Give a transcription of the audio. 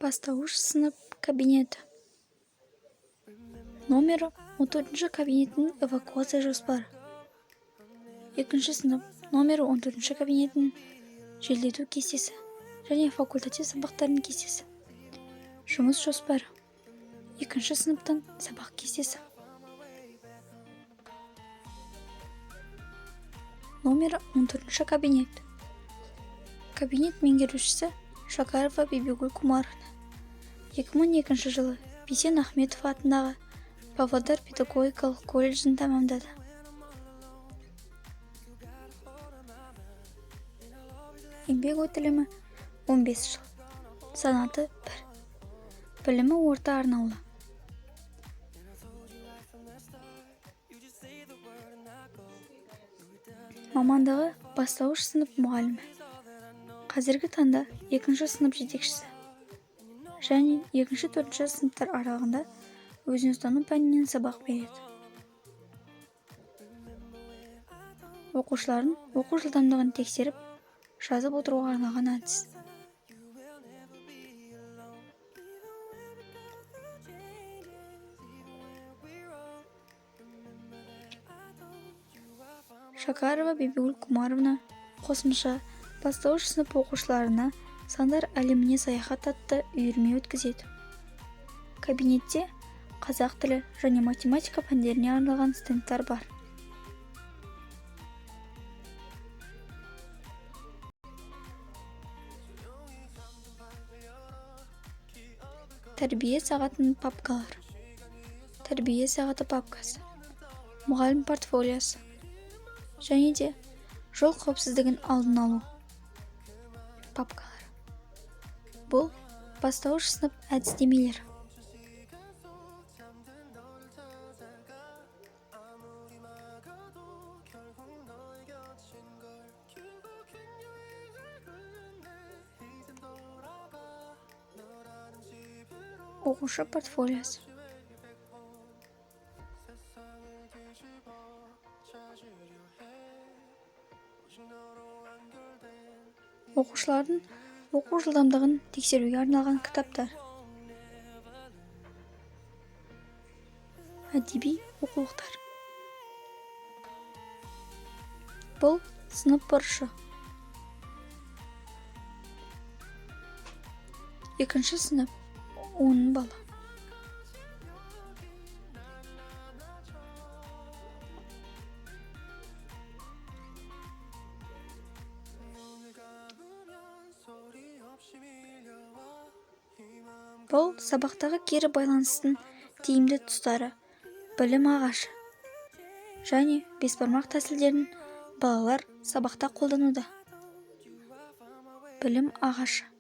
Бастауыш сынып кабинеті. Номері 14 кабинеттің эвакуация жоспары. Екінші сынып номері 14 кабинеттің желдету кестесі және факультатив сабақтардың кестесі. Жұмыс жоспары. Екінші сыныптың сабақ кестесі. Номері 14 кабинет. Кабинет меңгерушісі Шакарова Бибигуль Кумаровна. 2002 жылы Бейсен Ахметов атындағы Павлодар педагогикалық колледжін тәмамдады. Еңбек өтілімі 15 жыл. Санаты 1. Білімі орта арнаулы. Мамандығы бастауыш сынып мұғалімі. Қазіргі таңда 2 сынып жетекшісі және 2-4 сыныптар аралығында өзін ұстану пәнінен сабақ береді. Оқушылардың оқу жылдамдығын тексеріп, жазып отыруға арналған әдіс. Шакарова Бибигуль Кумаровна қосымша бастауыш сынып оқушыларына сандар әлеміне саяхат атты үйірме өткізеді. Кабинетте қазақ тілі және математика пәндеріне арналған стендтар бар. Тәрбие сағатының папкалары. Тәрбие сағаты папкасы. Мұғалім портфолиосы. Және де жол қауіпсіздігін алдын алу папкалары. Бұл бастауыш сынып әдістемелер. Оқушы портфолиосы. Оқушылардың оқу жылдамдығын тексеруге арналған кітаптар. Әдеби оқулықтар. Бұл сынып бұрышы. 2 сынып 10 бала. Бұл сабақтағы кері байланыстың тиімді тұстары, білім ағашы және бесбармақ тәсілдерін балалар сабақта қолдануда. Білім ағашы.